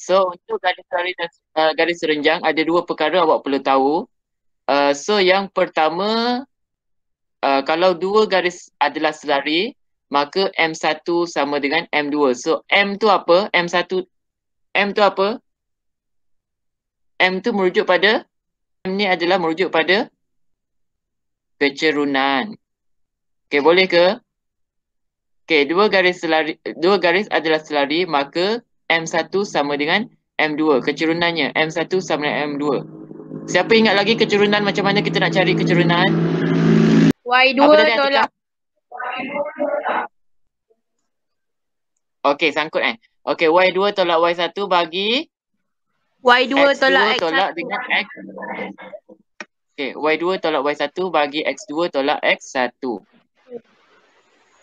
So untuk garis renjang ada dua perkara awak perlu tahu. So yang pertama, kalau dua garis adalah selari, maka M1 sama dengan M2. So M tu apa? M tu apa? M tu merujuk pada, M ni adalah merujuk pada kecerunan. Okey, boleh ke? Okey, dua garis adalah selari, maka M1 sama dengan M2. Kecerunannya M1 sama dengan M2. Siapa ingat lagi kecerunan, macam mana kita nak cari kecerunan? Y2 Apa tadi Atika? tolak Okey, sangkut Okey, Y2 tolak Y1 bagi Y2 X2 tolak tolak X1. dengan X. Okey, Y2 tolak Y1 bagi X2 tolak X1.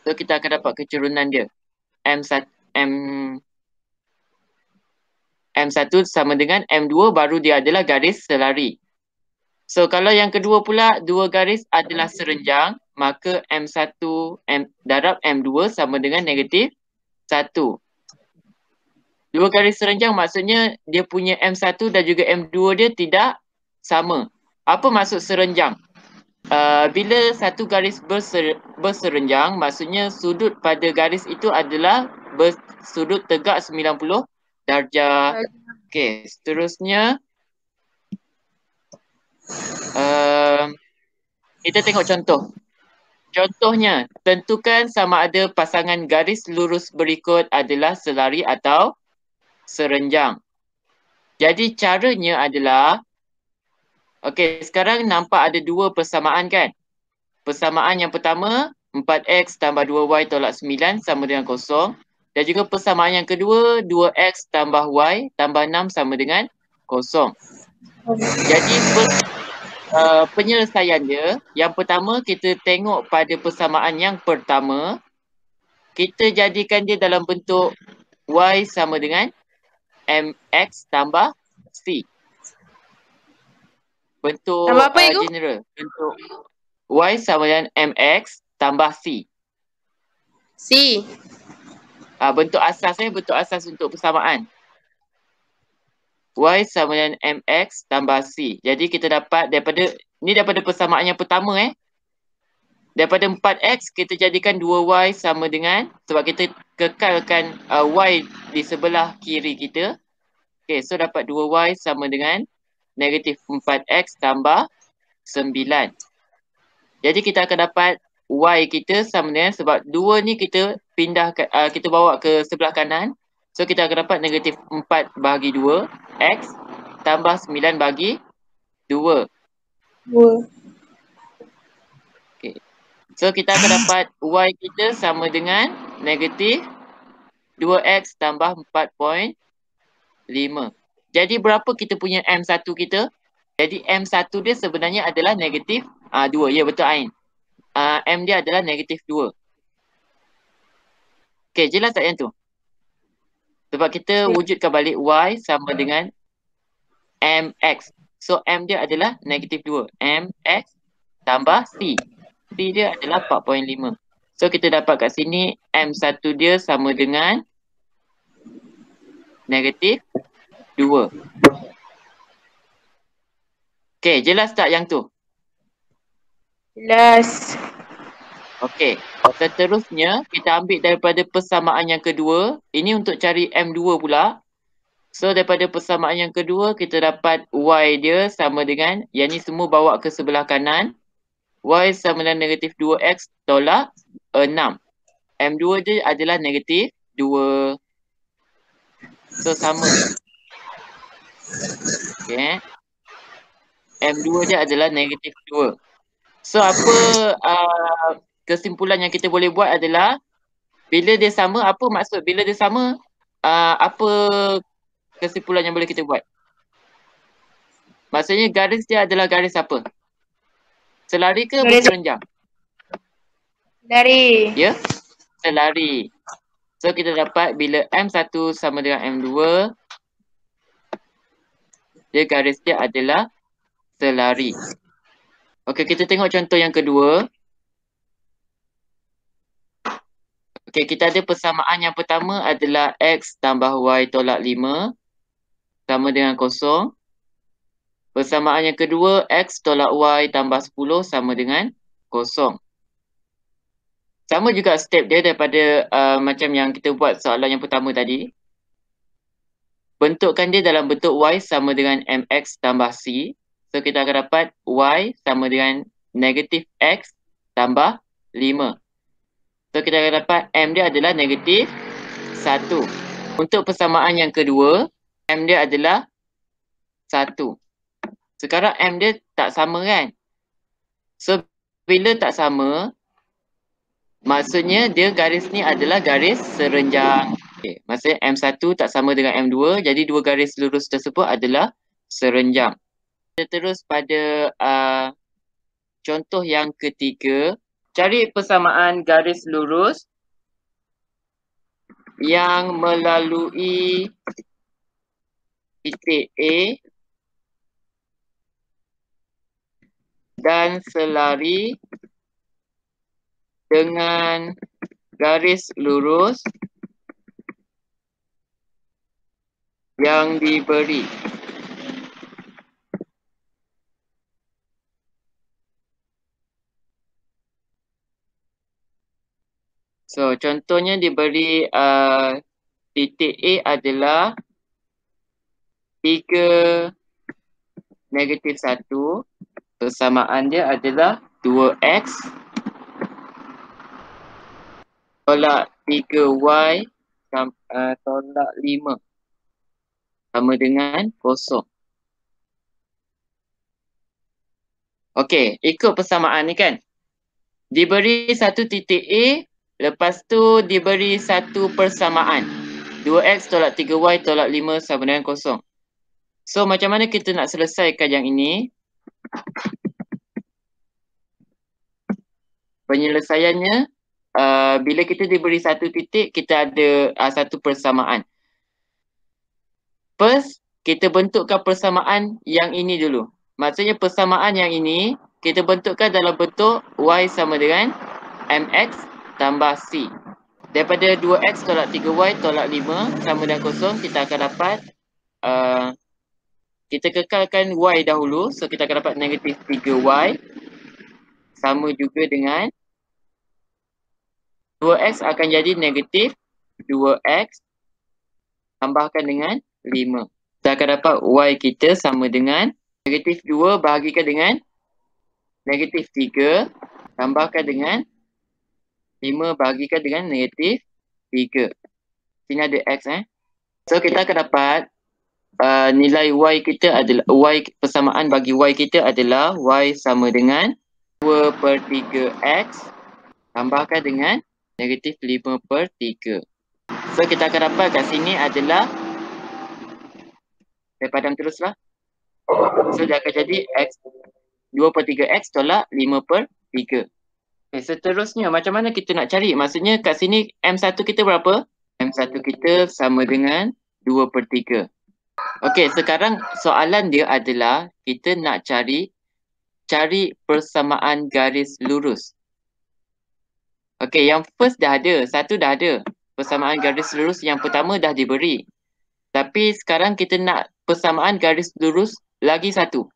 So kita akan dapat kecerunan dia. M1 sama dengan M2, baru dia adalah garis selari. So kalau yang kedua pula, dua garis adalah serenjang, maka M1 darab M2 sama dengan negatif 1. Dua garis serenjang maksudnya dia punya M1 dan juga M2 dia tidak sama. Apa maksud serenjang? Bila satu garis berserenjang, maksudnya sudut pada garis itu adalah sudut tegak 90 darjah. Okey, seterusnya kita tengok contoh. Contohnya, tentukan sama ada pasangan garis lurus berikut adalah selari atau serenjang. Jadi caranya adalah, okey, sekarang nampak ada dua persamaan kan? Persamaan yang pertama, 4x tambah 2y tolak 9 sama dengan 0. Dan juga persamaan yang kedua, 2x tambah y tambah 6 sama dengan 0. Jadi penyelesaian dia, yang pertama kita tengok pada persamaan yang pertama, kita jadikan dia dalam bentuk y sama dengan mx tambah c. Bentuk Tambah apa itu? general, bentuk y sama dengan mx tambah c. C. Bentuk asas untuk persamaan. Y sama dengan mx tambah c. Jadi kita dapat daripada persamaan yang pertama Daripada 4x kita jadikan 2y sama dengan, sebab kita kekalkan y di sebelah kiri kita. Okay, so dapat 2y sama dengan negatif 4x tambah 9. Jadi kita akan dapat y kita sama dengan, sebab 2 ni kita kita bawa ke sebelah kanan. So kita akan dapat negatif 4 bahagi 2 x tambah 9 bahagi 2. Okay. So kita akan dapat y kita sama dengan negatif 2x tambah 4.5. Jadi berapa kita punya M1 kita? Jadi M1 dia sebenarnya adalah negatif 2. Ya, betul Ain. M dia adalah negatif 2. Okay, jelas tak yang tu? Sebab kita wujudkan balik y sama dengan mx. So M dia adalah negatif 2. mx tambah c. C dia adalah 4.5. So kita dapat kat sini M1 dia sama dengan negatif 2. Okay, jelas tak yang tu? Jelas. Okay, seterusnya kita ambil daripada persamaan yang kedua. Ini untuk cari M2 pula. So daripada persamaan yang kedua kita dapat y dia sama dengan, yang ni semua bawa ke sebelah kanan. Y sama dengan negatif 2x tolak 6. M2 dia adalah negatif 2. So sama. Okay. M2 dia adalah negatif 2. So apa kesimpulan yang kita boleh buat adalah, bila dia sama, apa maksud bila dia sama, apa kesimpulan yang boleh kita buat? Maksudnya garis dia adalah garis apa? Selari ke berserenjang? Dari. Ya, selari. So kita dapat bila M1 sama dengan M2, dia garis dia adalah selari. Okey, kita tengok contoh yang kedua. Okey, kita ada persamaan yang pertama adalah x tambah y tolak 5. sama dengan kosong. Persamaan yang kedua, X tolak Y tambah 10 sama dengan kosong. Sama juga step dia daripada macam yang kita buat soalan yang pertama tadi. Bentukkan dia dalam bentuk Y sama dengan MX tambah C. So kita akan dapat Y sama dengan negatif X tambah 5. So kita akan dapat M dia adalah negatif 1. Untuk persamaan yang kedua, M dia adalah 1. Sekarang M dia tak sama kan? So bila tak sama, maksudnya dia garis ni adalah garis serenjang. Okay. Maksudnya M1 tak sama dengan M2, jadi dua garis lurus tersebut adalah serenjang. Kita terus pada contoh yang ketiga. Cari persamaan garis lurus yang melalui titik A dan selari dengan garis lurus yang diberi. So, contohnya diberi titik A adalah 3 negatif 1. Persamaan dia adalah 2X tolak 3Y tolak 5 sama dengan kosong. Okey, ikut persamaan ni kan. Diberi satu titik A, lepas tu diberi satu persamaan. 2X tolak 3Y tolak 5 sama dengan kosong. So, macam mana kita nak selesaikan yang ini? Penyelesaiannya, bila kita diberi satu titik, kita ada satu persamaan. First, kita bentukkan persamaan yang ini dulu. Maksudnya persamaan yang ini, kita bentukkan dalam bentuk Y sama dengan MX tambah C. Daripada 2X tolak 3Y tolak 5 sama dengan kosong, kita akan dapat, kita kekalkan Y dahulu. So, kita akan dapat negatif 3Y sama juga dengan 2X akan jadi negatif 2X tambahkan dengan 5. Kita akan dapat Y kita sama dengan negatif 2 bahagikan dengan negatif 3 tambahkan dengan 5 bahagikan dengan negatif 3. Sini ada X So kita akan dapat nilai Y kita adalah, Y persamaan bagi Y kita adalah Y sama dengan 2/3X tambahkan dengan negatif 5/3. So kita akan dapat kat sini adalah, saya padam teruslah. So dia akan jadi X 2/3X tolak 5/3. Okay, seterusnya macam mana kita nak cari? Maksudnya kat sini M1 kita berapa? M1 kita sama dengan 2/3. Okey, sekarang soalan dia adalah kita nak cari persamaan garis lurus. Okey, yang first dah ada, satu dah ada. Persamaan garis lurus yang pertama dah diberi. Tapi sekarang kita nak persamaan garis lurus lagi satu.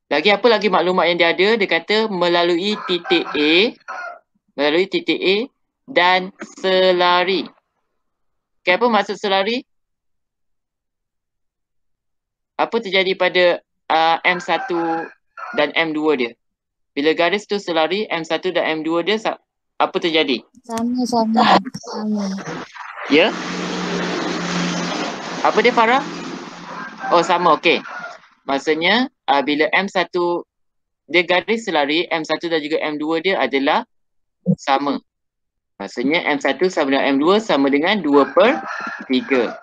Lagi apa lagi maklumat yang dia ada? Dia kata melalui titik A dan selari. Okay, apa maksud selari? Apa terjadi pada M1 dan M2 dia? Bila garis tu selari, M1 dan M2 dia apa terjadi? Sama. Ya? Apa dia, Farah? Oh, sama, okey. Maksudnya bila M1 dia garis selari, M1 dan juga M2 dia adalah sama. Maksudnya M1 sama dengan M2 sama dengan 2/3.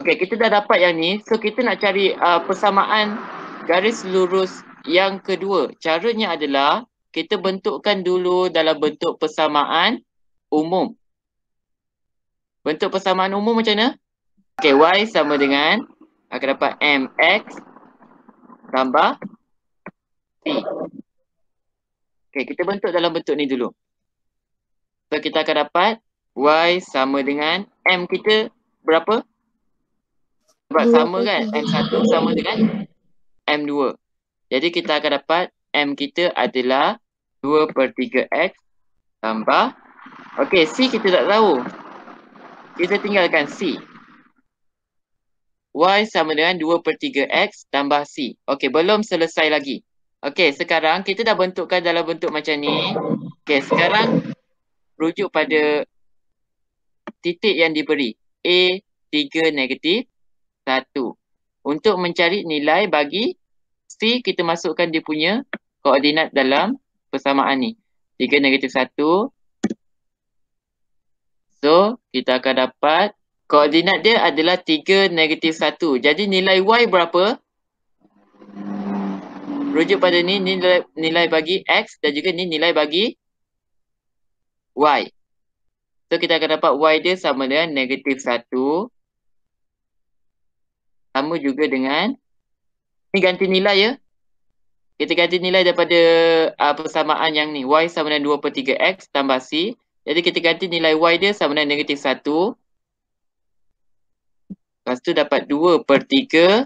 Okey, kita dah dapat yang ni. So kita nak cari persamaan garis lurus yang kedua. Caranya adalah kita bentukkan dulu dalam bentuk persamaan umum. Bentuk persamaan umum macam mana? Okey, Y sama dengan akan dapat MX tambah C. Okey, kita bentuk dalam bentuk ni dulu. So kita akan dapat Y sama dengan M kita berapa? Sebab 2 sama per kan, 3. M1 sama dengan M2. Jadi kita akan dapat M kita adalah 2 per 3X tambah. Okey, C kita tak tahu. Kita tinggalkan C. Y sama dengan 2 per 3X tambah C. Okey, belum selesai lagi. Okey, sekarang kita dah bentukkan dalam bentuk macam ni. Okey, sekarang rujuk pada titik yang diberi. A, 3, negatif 1. Untuk mencari nilai bagi C, kita masukkan dia punya koordinat dalam persamaan ni. 3, negatif 1. So, kita akan dapat koordinat dia adalah 3, negatif 1. Jadi nilai Y berapa? Rujuk pada ni nilai bagi X dan juga ni nilai bagi Y. So, kita akan dapat Y dia sama dengan negatif 1. Sama juga dengan, ni ganti nilai ya. Kita ganti nilai daripada persamaan yang ni. Y sama dengan 2 per 3X tambah C. Jadi kita ganti nilai Y dia sama dengan negatif 1. Lepas tu dapat 2 per 3.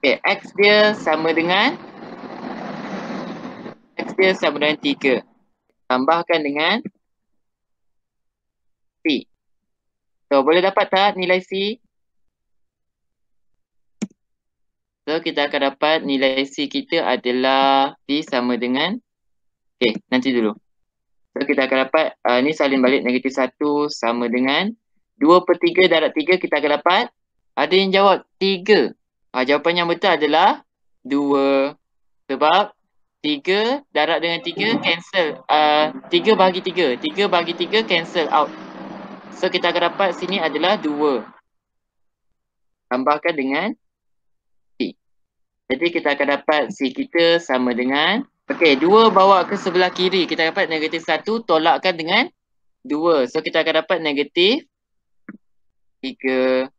Okay, X dia sama dengan 3. Tambahkan dengan C. So, boleh dapat tak nilai C? So, kita akan dapat nilai C kita adalah C sama dengan, okay, nanti dulu. So, kita akan dapat, ni salin balik negatif 1 sama dengan 2 per 3 darab 3 kita akan dapat. Ada yang jawab 3. Jawapan yang betul adalah 2. Sebab 3 darab dengan 3 cancel. 3 bahagi 3. 3 bahagi 3 cancel out. So, kita akan dapat sini adalah 2. Tambahkan dengan C. Jadi, kita akan dapat C kita sama dengan, okey, 2 bawa ke sebelah kiri. Kita dapat negatif 1 tolakkan dengan 2. So, kita akan dapat negatif 3.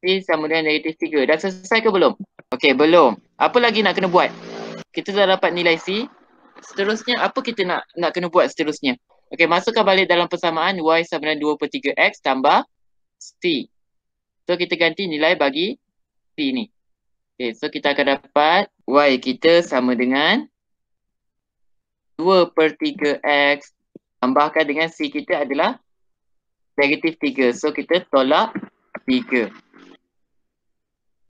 C sama dengan negatif 3. Dah selesai ke belum? Okey, belum. Apa lagi nak kena buat? Kita dah dapat nilai C. Seterusnya, apa kita nak kena buat seterusnya? Okey, masukkan balik dalam persamaan Y sama dengan 2 per 3X tambah C. So, kita ganti nilai bagi C ni. Okey, so kita akan dapat Y kita sama dengan 2 per 3X tambahkan dengan C kita adalah negatif 3. So, kita tolak 3.